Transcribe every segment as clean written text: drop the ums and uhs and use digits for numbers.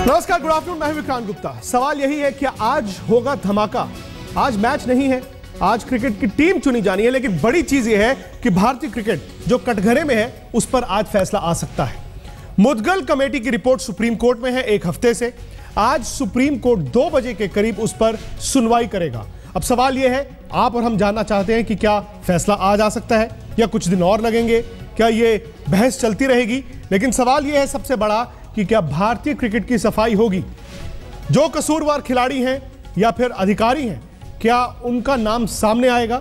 नमस्कार, good afternoon. मैं हूं विक्रांत गुप्ता। सवाल यही है कि आज होगा धमाका। आज मैच नहीं है, आज क्रिकेट की टीम चुनी जानी है, लेकिन बड़ी चीज यह है कि भारतीय क्रिकेट जो कटघरे में है उस पर आज फैसला आ सकता है। मुदगल कमेटी की रिपोर्ट सुप्रीम कोर्ट में है एक हफ्ते से। आज सुप्रीम कोर्ट 2 बजे के करीब उस पर सुनवाई करेगा। अब सवाल यह है, आप और हम जानना चाहते हैं कि क्या फैसला आज आ सकता है या कुछ दिन और लगेंगे, क्या यह बहस चलती रहेगी। लेकिन सवाल यह है सबसे बड़ा कि क्या भारतीय क्रिकेट की सफाई होगी। जो कसूरवार खिलाड़ी हैं या फिर अधिकारी हैं, क्या उनका नाम सामने आएगा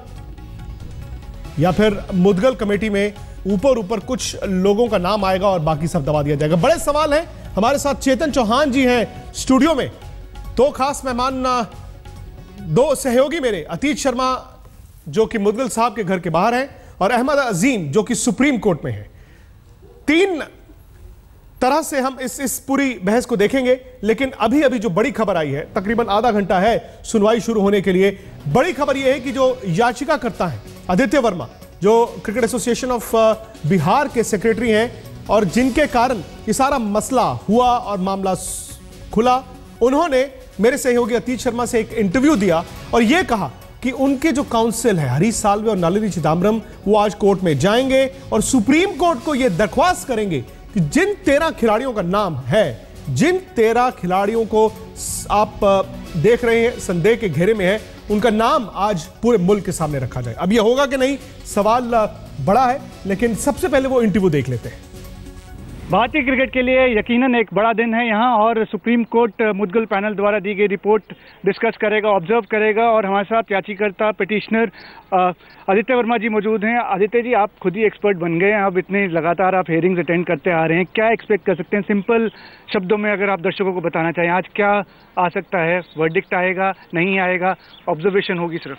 या फिर मुदगल कमेटी में ऊपर कुछ लोगों का नाम आएगा और बाकी सब दबा दिया जाएगा। बड़े सवाल हैं। हमारे साथ चेतन चौहान जी हैं स्टूडियो में, 2 खास मेहमान, 2 सहयोगी मेरे, अतीत शर्मा जो कि मुदगल साहब के घर के बाहर हैं और अहमद अजीम जो कि सुप्रीम कोर्ट में है। 3 तरह से हम इस पूरी बहस को देखेंगे। लेकिन अभी जो बड़ी खबर आई है, तकरीबन आधा घंटा है सुनवाई शुरू होने के लिए। बड़ी खबर यह है कि जो याचिकाकर्ता हैं आदित्य वर्मा, जो क्रिकेट एसोसिएशन ऑफ बिहार के सेक्रेटरी हैं और जिनके कारण ये सारा मसला हुआ और मामला खुला, उन्होंने मेरे सहयोगी अतीत शर्मा से एक इंटरव्यू दिया और यह कहा कि उनके जो काउंसिल है हरीश साल्वे और नलिनी चिदम्बरम, वो आज कोर्ट में जाएंगे और सुप्रीम कोर्ट को यह दरख्वास्त करेंगे कि जिन 13 खिलाड़ियों का नाम है, जिन 13 खिलाड़ियों को आप देख रहे हैं संदेह के घेरे में है, उनका नाम आज पूरे मुल्क के सामने रखा जाए। अब यह होगा कि नहीं, सवाल बड़ा है। लेकिन सबसे पहले वो इंटरव्यू देख लेते हैं। भारतीय क्रिकेट के लिए यकीनन एक बड़ा दिन है यहाँ, और सुप्रीम कोर्ट मुदगल पैनल द्वारा दी गई रिपोर्ट डिस्कस करेगा, ऑब्जर्व करेगा। और हमारे साथ याचिकाकर्ता पिटिशनर आदित्य वर्मा जी मौजूद हैं। आदित्य जी, आप खुद ही एक्सपर्ट बन गए हैं, अब इतने लगातार आप हेयरिंग्स अटेंड करते आ रहे हैं, क्या एक्सपेक्ट कर सकते हैं? सिंपल शब्दों में अगर आप दर्शकों को बताना चाहें, आज क्या आ सकता है? वर्डिक्ट आएगा, नहीं आएगा, ऑब्जर्वेशन होगी सिर्फ?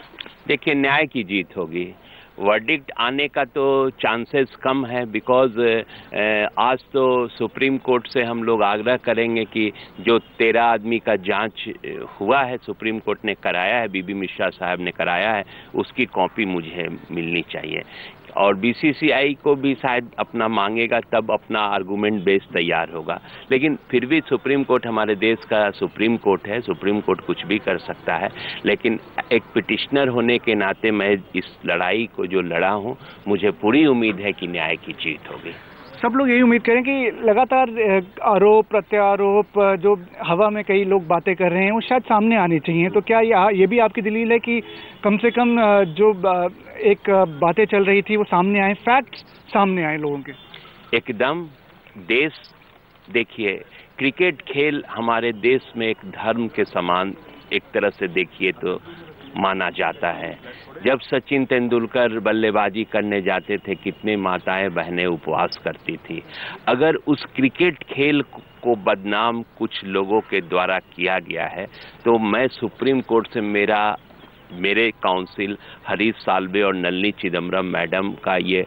देखिए, न्याय की जीत होगी। वर्डिक्ट आने का तो चांसेस कम है, बिकॉज आज तो सुप्रीम कोर्ट से हम लोग आग्रह करेंगे कि जो 13 आदमी का जांच हुआ है, सुप्रीम कोर्ट ने कराया है, बीबी मिश्रा साहब ने कराया है, उसकी कॉपी मुझे मिलनी चाहिए। और बीसीसीआई को भी शायद अपना मांगेगा, तब अपना आर्गूमेंट बेस तैयार होगा। लेकिन फिर भी सुप्रीम कोर्ट हमारे देश का सुप्रीम कोर्ट है, सुप्रीम कोर्ट कुछ भी कर सकता है। लेकिन एक पिटिशनर होने के नाते मैं इस लड़ाई को जो लड़ा हूं, मुझे पूरी उम्मीद है कि न्याय की जीत होगी। सब लोग यही उम्मीद करें कि लगातार आरोप प्रत्यारोप जो हवा में कई लोग बातें कर रहे हैं, वो शायद सामने आनी चाहिए। तो क्या ये भी आपकी दलील है कि कम से कम जो एक बातें चल रही थी वो सामने आए, फैक्ट्स सामने आए लोगों के? एकदम। देश, देखिए, क्रिकेट खेल हमारे देश में एक धर्म के समान एक तरह से देखिए तो माना जाता है। जब सचिन तेंदुलकर बल्लेबाजी करने जाते थे, कितने माताएं बहनें उपवास करती थी। अगर उस क्रिकेट खेल को बदनाम कुछ लोगों के द्वारा किया गया है, तो मैं सुप्रीम कोर्ट से मेरे काउंसिल हरीश साल्वे और नलिनी चिदम्बरम मैडम का ये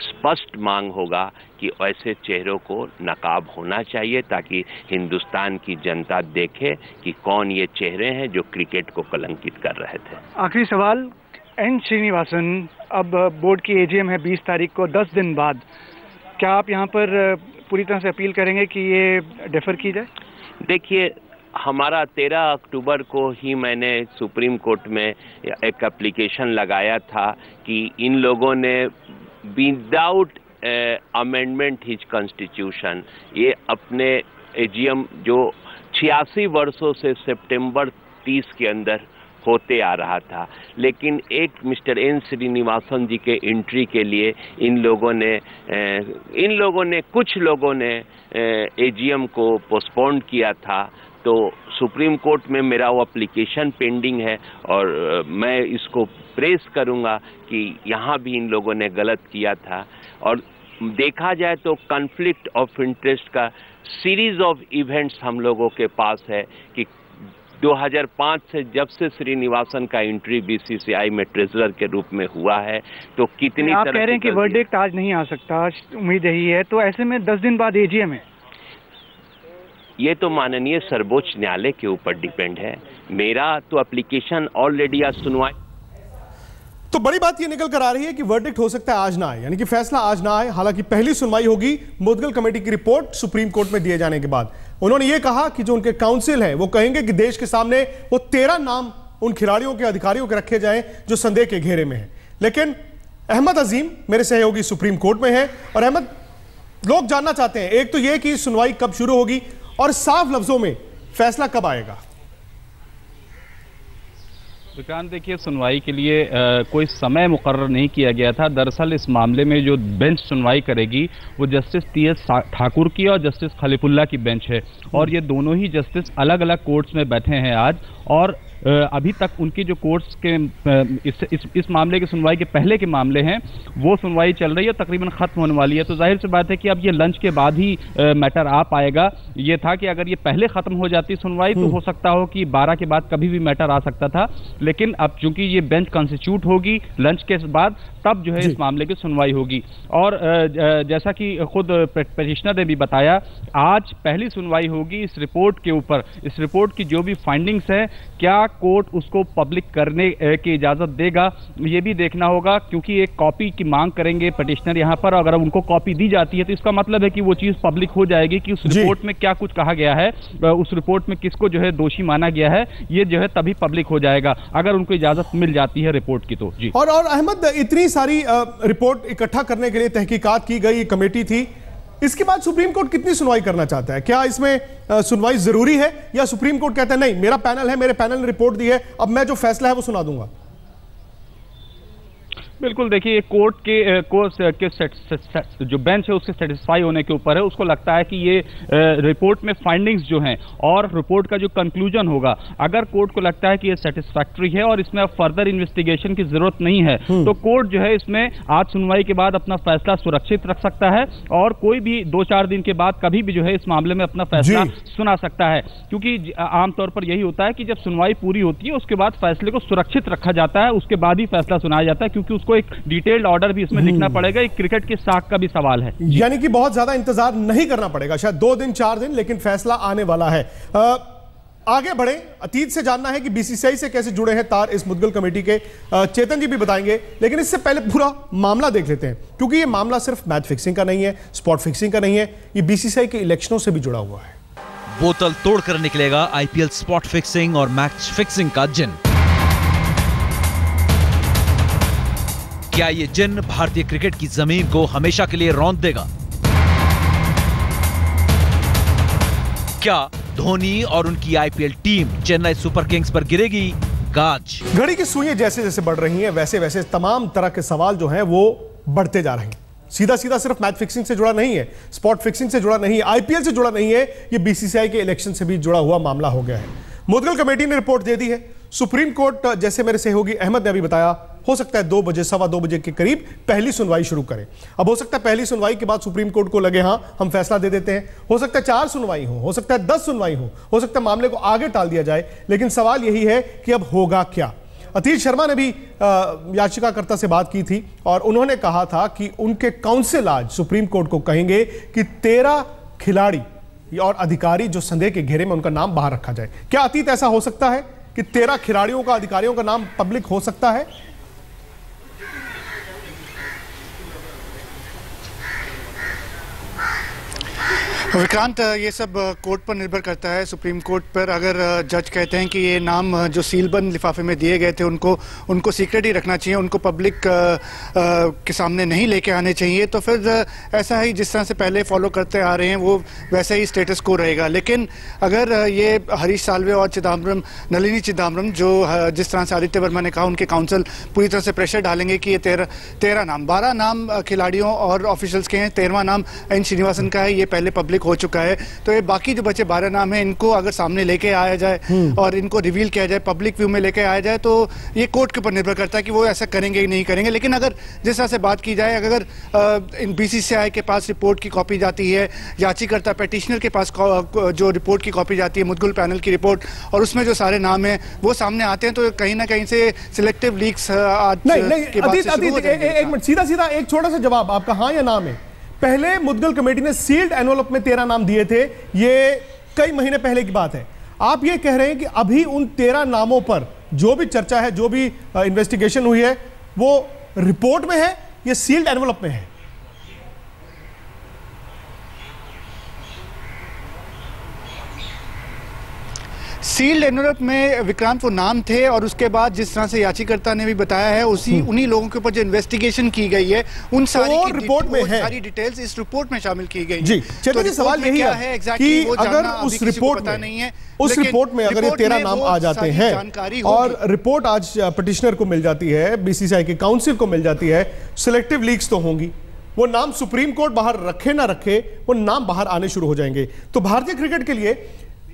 स्पष्ट मांग होगा कि ऐसे चेहरों को नकाब होना चाहिए, ताकि हिंदुस्तान की जनता देखे कि कौन ये चेहरे हैं जो क्रिकेट को कलंकित कर रहे थे। आखिरी सवाल, एन श्रीनिवासन, अब बोर्ड की एजीएम है 20 तारीख को, 10 दिन बाद, क्या आप यहाँ पर पूरी तरह से अपील करेंगे कि ये डेफर की जाए? देखिए, हमारा 13 अक्टूबर को ही मैंने सुप्रीम कोर्ट में एक एप्लीकेशन लगाया था कि इन लोगों ने विदाउट अमेंडमेंट हिज कॉन्स्टिट्यूशन, ये अपने एजीएम जो 86 वर्षों से सितंबर 30 के अंदर होते आ रहा था, लेकिन एक मिस्टर एन श्रीनिवासन जी के एंट्री के लिए कुछ लोगों ने एजीएम को पोस्टपोन किया था। तो सुप्रीम कोर्ट में मेरा वो एप्लीकेशन पेंडिंग है और मैं इसको प्रेस करूंगा कि यहाँ भी इन लोगों ने गलत किया था। और देखा जाए तो कॉन्फ्लिक्ट ऑफ इंटरेस्ट का सीरीज ऑफ इवेंट्स हम लोगों के पास है कि 2005 से जब से श्रीनिवासन का एंट्री बीसीसीआई में ट्रेजरर के रूप में हुआ है, तो कितनी आप कह रहे हैं कि वर्डिक्ट आज नहीं आ सकता, उम्मीद यही है, तो ऐसे में 10 दिन बाद एजीएम है। ये तो माननीय सर्वोच्च न्यायालय के ऊपर डिपेंड है। मेरा तो एप्लीकेशन ऑलरेडी आज सुनवाई। तो बड़ी बात यह निकल कर आ रही है कि वर्डिक्ट हो सकता है आज ना आए, यानी कि फैसला आज ना आए। हालांकि पहली सुनवाई होगी मुदगल कमेटी की रिपोर्ट सुप्रीम कोर्ट में दिए जाने के बाद। उन्होंने यह कहा कि जो उनके काउंसिल है वो कहेंगे कि देश के सामने वो 13 नाम उन खिलाड़ियों के, अधिकारियों के रखे जाएं जो संदेह के घेरे में है। लेकिन अहमद अजीम मेरे सहयोगी सुप्रीम कोर्ट में है, और अहमद, लोग जानना चाहते हैं एक तो यह कि सुनवाई कब शुरू होगी और साफ लफ्जों में फैसला कब आएगा। विक्रांत, देखिए, सुनवाई के लिए कोई समय मुकर्रर नहीं किया गया था। दरअसल इस मामले में जो बेंच सुनवाई करेगी वो जस्टिस टी.एस. ठाकुर की और जस्टिस खलीफुल्ला की बेंच है, और ये दोनों ही जस्टिस अलग अलग कोर्ट्स में बैठे हैं आज। और अभी तक उनकी जो कोर्ट्स के इस मामले की सुनवाई के पहले के मामले हैं वो सुनवाई चल रही है, तकरीबन खत्म होने वाली है। तो जाहिर सी बात है कि अब ये लंच के बाद ही मैटर आ पाएगा। ये था कि अगर ये पहले खत्म हो जाती सुनवाई तो हो सकता हो कि 12 के बाद कभी भी मैटर आ सकता था, लेकिन अब चूंकि ये बेंच कॉन्स्टिट्यूट होगी लंच के बाद, तब जो है इस मामले की सुनवाई होगी। और जैसा कि खुद पिटिशनर ने भी बताया, आज पहली सुनवाई होगी इस रिपोर्ट के ऊपर। इस रिपोर्ट की जो भी फाइंडिंग्स है, क्या कोर्ट उसको पब्लिक करने की इजाजत देगा, ये भी देखना होगा, क्योंकि एक कॉपी की मांग करेंगे पिटिशनर यहाँ पर। अगर उनको कॉपी दी जाती है तो इसका मतलब है कि वो चीज पब्लिक हो जाएगी कि उस रिपोर्ट में क्या कुछ कहा गया है, उस रिपोर्ट में किसको जो है दोषी माना गया है, ये जो है तभी पब्लिक हो जाएगा अगर उनको इजाजत मिल जाती है रिपोर्ट की तो। जी। और अहमद, इतनी सारी रिपोर्ट इकट्ठा करने के लिए तहकीकात की गई कमेटी थी, इसके बाद सुप्रीम कोर्ट कितनी सुनवाई करना चाहता है? क्या इसमें सुनवाई जरूरी है, या सुप्रीम कोर्ट कहता है नहीं, मेरा पैनल है, मेरे पैनल ने रिपोर्ट दी है, अब मैं जो फैसला है वो सुना दूंगा? बिल्कुल, देखिए, कोर्ट के जो बेंच है उसके सेटिस्फाई होने के ऊपर है। उसको लगता है कि ये रिपोर्ट में फाइंडिंग्स जो हैं और रिपोर्ट का जो कंक्लूजन होगा, अगर कोर्ट को लगता है कि ये सेटिस्फैक्ट्री है और इसमें अब फर्दर इन्वेस्टिगेशन की जरूरत नहीं है, तो कोर्ट जो है इसमें आज सुनवाई के बाद अपना फैसला सुरक्षित रख सकता है, और कोई भी 2-4 दिन के बाद कभी भी जो है इस मामले में अपना फैसला सुना सकता है। क्योंकि आमतौर पर यही होता है कि जब सुनवाई पूरी होती है उसके बाद फैसले को सुरक्षित रखा जाता है, उसके बाद ही फैसला सुनाया जाता है, क्योंकि को एक डिटेल्ड ऑर्डर भी इसमें लिखना पड़ेगा। एक क्रिकेट की साख का भी सवाल है, यानी कि बहुत ज्यादा इंतजार नहीं करना पड़ेगा, शायद 2 दिन 4 दिन, लेकिन फैसला आने वाला है। आगे बढ़े, अतीत से जानना है कि बीसीसीआई से कैसे जुड़े हैं तार इस मुदगल कमेटी के, चेतन जी भी बताएंगे, लेकिन इससे पहले पूरा मामला देख लेते हैं, क्योंकि यह मामला सिर्फ मैच फिक्सिंग का नहीं है, स्पॉट फिक्सिंग का नहीं है, ये बीसीसीआई के इलेक्शनों से भी जुड़ा हुआ है। बोतल तोड़कर निकलेगा आईपीएल स्पॉट फिक्सिंग और मैच फिक्सिंग का जिन। क्या ये जिन भारतीय क्रिकेट की जमीन को हमेशा के लिए रौंद देगा? क्या धोनी और उनकी IPL team Chennai super Kings पर गिरेगी गाज? घड़ी की सुइयां जैसे जैसे बढ़ रही हैं, वैसे वैसे तमाम तरह के सवाल जो हैं वो बढ़ते जा रहे हैं। सीधा सीधा सिर्फ मैच फिक्सिंग से जुड़ा नहीं है, स्पॉट फिक्सिंग से जुड़ा नहीं है, आईपीएल से जुड़ा नहीं है, ये बीसीसीआई के इलेक्शन से भी जुड़ा हुआ मामला हो गया है। मुदगल कमेटी ने रिपोर्ट दे दी है, सुप्रीम कोर्ट, जैसे मेरे सहयोगी अहमद ने अभी बताया, हो सकता है 2 बजे, 2:15 बजे के करीब पहली सुनवाई शुरू करें। अब हो सकता है पहली सुनवाई के बाद सुप्रीम कोर्ट को लगे हां हम फैसला दे देते हैं, हो सकता है 4 सुनवाई हो सकता है 10 सुनवाई हो सकता है मामले को आगे टाल दिया जाए, लेकिन सवाल यही है कि अब होगा क्या। अतीत शर्मा ने भी याचिकाकर्ता से बात की थी और उन्होंने कहा था कि उनके काउंसिल आज सुप्रीम कोर्ट को कहेंगे कि 13 खिलाड़ी और अधिकारी जो संदेह के घेरे में, उनका नाम बाहर रखा जाए। क्या अतीत ऐसा हो सकता है कि 13 खिलाड़ियों का, अधिकारियों का नाम पब्लिक हो सकता है? विक्रांत, ये सब कोर्ट पर निर्भर करता है, सुप्रीम कोर्ट पर। अगर जज कहते हैं कि ये नाम जो सीलबंद लिफाफे में दिए गए थे उनको सीक्रेट ही रखना चाहिए, उनको पब्लिक के सामने नहीं लेके आने चाहिए, तो फिर ऐसा ही जिस तरह से पहले फॉलो करते आ रहे हैं वो वैसे ही स्टेटस को रहेगा। लेकिन अगर ये हरीश साल्वे और नलिनी चिदम्बरम, जो जिस तरह से आदित्य वर्मा ने कहा, उनके काउंसिल पूरी तरह से प्रेशर डालेंगे कि ये 13 नाम, 12 नाम खिलाड़ियों और ऑफिशियल्स के हैं, 13वां नाम एन श्रीनिवासन का है, ये पहले पब्लिक हो चुका है, तो ये बाकी जो बचे 12 नाम हैं, इनको अगर सामने लेके आया जाए और इनको रिवील किया जाए, पब्लिक व्यू में लेके आया जाए, तो ये कोर्ट के ऊपर निर्भर करता है कि वो ऐसा करेंगे कि नहीं करेंगे। लेकिन अगर जिस तरह से बात की जाए, अगर इन बीसीसीआई के पास रिपोर्ट की कॉपी जाती है, याचिकाकर्ता पेटिशनर के पास जो रिपोर्ट की कॉपी जाती है, मुदगल पैनल की रिपोर्ट, और उसमें जो सारे नाम हैं वो सामने आते हैं, तो कहीं ना कहीं से सिलेक्टिव लीक्स आज के बाद से शुरू हो जाएंगे। एक मिनट, सीधा एक छोटा सा जवाब आपका, हाँ या ना में। पहले मुदगल कमेटी ने सील्ड एनवेलप में 13 नाम दिए थे, ये कई महीने पहले की बात है। आप ये कह रहे हैं कि अभी उन 13 नामों पर जो भी चर्चा है, जो भी इन्वेस्टिगेशन हुई है, वो रिपोर्ट में है या सील्ड एनवलप में है? सील्ड एनवलप में विक्रांत वो नाम थे, और उसके बाद जिस तरह से याचिकाकर्ता ने भी बताया है उन्हीं लोगों के ऊपर जो इन्वेस्टिगेशन की गई है उन सारी रिपोर्ट में है, सारी डिटेल्स इस रिपोर्ट में शामिल की गई जी। चलिए तो सवाल यही है कि अगर उस रिपोर्ट में नहीं है, उस रिपोर्ट में अगर ये 13 नाम आ जाते हैं और रिपोर्ट आज पिटिशनर को मिल जाती है, बीसीसीआई के काउंसिल को मिल जाती है, सिलेक्टिव लीक्स तो होंगी, वो नाम सुप्रीम कोर्ट बाहर रखे ना रखे वो नाम बाहर आने शुरू हो जाएंगे, तो भारतीय क्रिकेट के लिए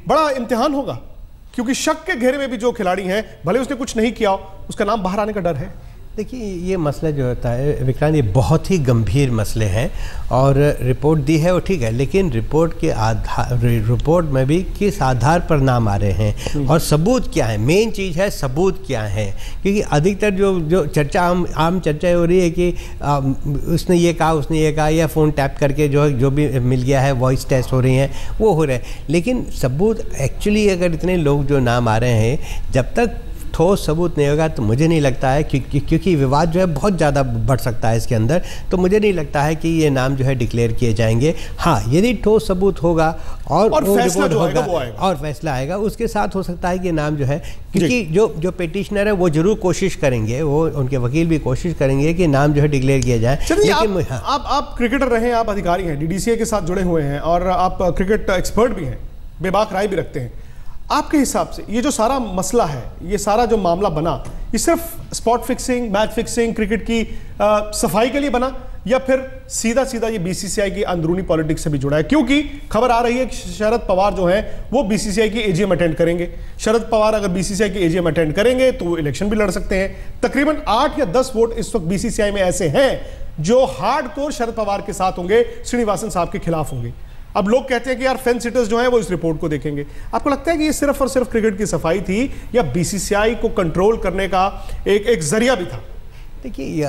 बड़ा इम्तिहान होगा, क्योंकि शक के घेरे में भी जो खिलाड़ी हैं, भले उसने कुछ नहीं किया, उसका नाम बाहर आने का डर है। देखिए, ये मसला जो होता है विक्रांत, ये बहुत ही गंभीर मसले हैं, और रिपोर्ट दी है वो ठीक है, लेकिन रिपोर्ट के आधार, रिपोर्ट में भी किस आधार पर नाम आ रहे हैं और सबूत क्या है, मेन चीज़ है सबूत क्या है। क्योंकि अधिकतर जो चर्चा आम चर्चा हो रही है कि उसने ये कहा, उसने ये कहा, या फ़ोन टैप करके जो भी मिल गया है, वॉइस टेस्ट हो रही हैं, वो हो रहे हैं, लेकिन सबूत एक्चुअली अगर इतने लोग जो नाम आ रहे हैं, जब तक ठोस सबूत नहीं होगा तो मुझे नहीं लगता है क्योंकि विवाद जो है बहुत ज़्यादा बढ़ सकता है इसके अंदर, तो मुझे नहीं लगता है कि ये नाम जो है डिक्लेयर किए जाएंगे। हाँ, यदि ठोस सबूत होगा और वो रिपोर्ट होगा और फैसला आएगा, उसके साथ हो सकता है कि नाम जो है, क्योंकि जो पिटिशनर है वो जरूर कोशिश करेंगे, वो उनके वकील भी कोशिश करेंगे कि नाम जो है डिक्लेयर किया जाए। लेकिन आप क्रिकेटर रहे हैं, आप अधिकारी हैं, डीडीसीए के साथ जुड़े हुए हैं और आप क्रिकेट एक्सपर्ट भी हैं, बेबाक राय भी रखते हैं, आपके हिसाब से ये जो सारा मसला है, ये सारा जो मामला बना, ये सिर्फ spot fixing, match fixing, cricket की सफाई के लिए बना, या फिर सीधा सीधा ये बीसीसीआई की अंदरूनी पॉलिटिक्स से भी जुड़ा है? क्योंकि खबर आ रही है कि शरद पवार जो हैं वो बीसीसीआई की एजीएम अटेंड करेंगे। शरद पवार अगर बीसीसीआई की एजीएम अटेंड करेंगे तो वो इलेक्शन भी लड़ सकते हैं। तकरीबन 8 या 10 वोट इस वक्त बीसीसीआई में ऐसे हैं जो हार्डकोर शरद पवार के साथ होंगे, श्रीनिवासन साहब के खिलाफ होंगे। अब लोग कहते हैं कि यार फेंस सिटर्स जो हैं वो इस रिपोर्ट को देखेंगे। आपको लगता है कि ये सिर्फ और सिर्फ क्रिकेट की सफाई थी या बीसीसीआई को कंट्रोल करने का एक जरिया भी था? देखिए,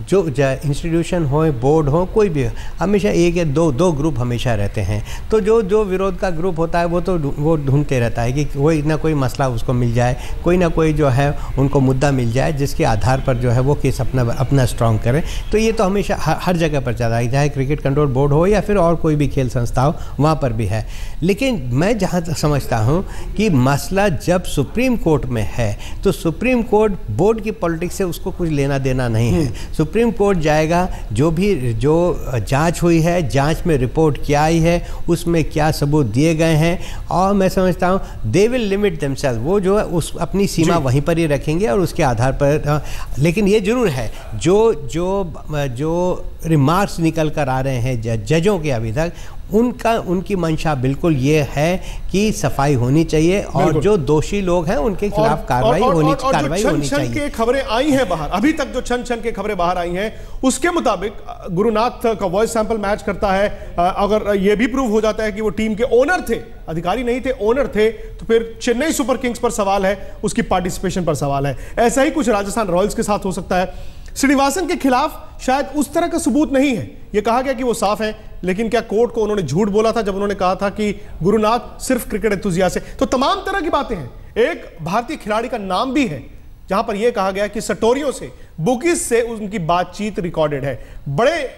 जो इंस्टीट्यूशन हो, बोर्ड हो, कोई भी, हमेशा एक या दो ग्रुप हमेशा रहते हैं, तो जो विरोध का ग्रुप होता है वो ढूंढते रहता है कि कोई ना कोई मसला उसको मिल जाए, कोई ना कोई जो है उनको मुद्दा मिल जाए जिसके आधार पर जो है वो केस अपना स्ट्रॉन्ग करें। तो ये तो हमेशा हर जगह पर चल रहा है, चाहे क्रिकेट कंट्रोल बोर्ड हो या फिर और कोई भी खेल संस्था हो, वहाँ पर भी है। लेकिन मैं जहाँ तक समझता हूँ कि मसला जब सुप्रीम कोर्ट में है तो सुप्रीम कोर्ट बोर्ड की पॉलिटिक्स से उसको कुछ लेना देना नहीं है। सुप्रीम कोर्ट जाएगा, जो जांच हुई है, जांच में रिपोर्ट क्या आई है, उसमें क्या सबूत दिए गए हैं, और मैं समझता हूँ दे विल लिमिट देमसेल्फ, वो जो है उस अपनी सीमा वहीं पर ही रखेंगे और उसके आधार पर। लेकिन ये जरूर है जो रिमार्क्स निकल कर आ रहे हैं जजों के अभी तक, उनकी मंशा बिल्कुल ये है कि सफाई होनी चाहिए और जो दोषी लोग हैं उनके खिलाफ कार्रवाई होनी चाहिए। के खबरें आई हैं बाहर, अभी तक जो छन के खबरें बाहर आई हैं उसके मुताबिक गुरुनाथ का वॉइस सैंपल मैच करता है। अगर ये भी प्रूव हो जाता है कि वो टीम के ओनर थे, अधिकारी नहीं थे, ओनर थे, तो फिर चेन्नई सुपर किंग्स पर सवाल है, उसकी पार्टिसिपेशन पर सवाल है। ऐसा ही कुछ राजस्थान रॉयल्स के साथ हो सकता है। श्रीनिवासन के खिलाफ शायद उस तरह का सबूत नहीं है, यह कहा गया कि वो साफ है, लेकिन क्या कोर्ट को उन्होंने झूठ बोला था जब उन्होंने कहा था कि गुरुनाथ सिर्फ क्रिकेट एंथुसियास्ट है? तो तमाम तरह की बातें हैं। एक भारतीय खिलाड़ी का नाम भी है जहां पर यह कहा गया कि सटोरियों से, बुकीज से उनकी बातचीत रिकॉर्डेड है। बड़े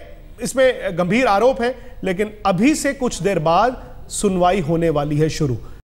इसमें गंभीर आरोप हैं, लेकिन अभी से कुछ देर बाद सुनवाई होने वाली है शुरू।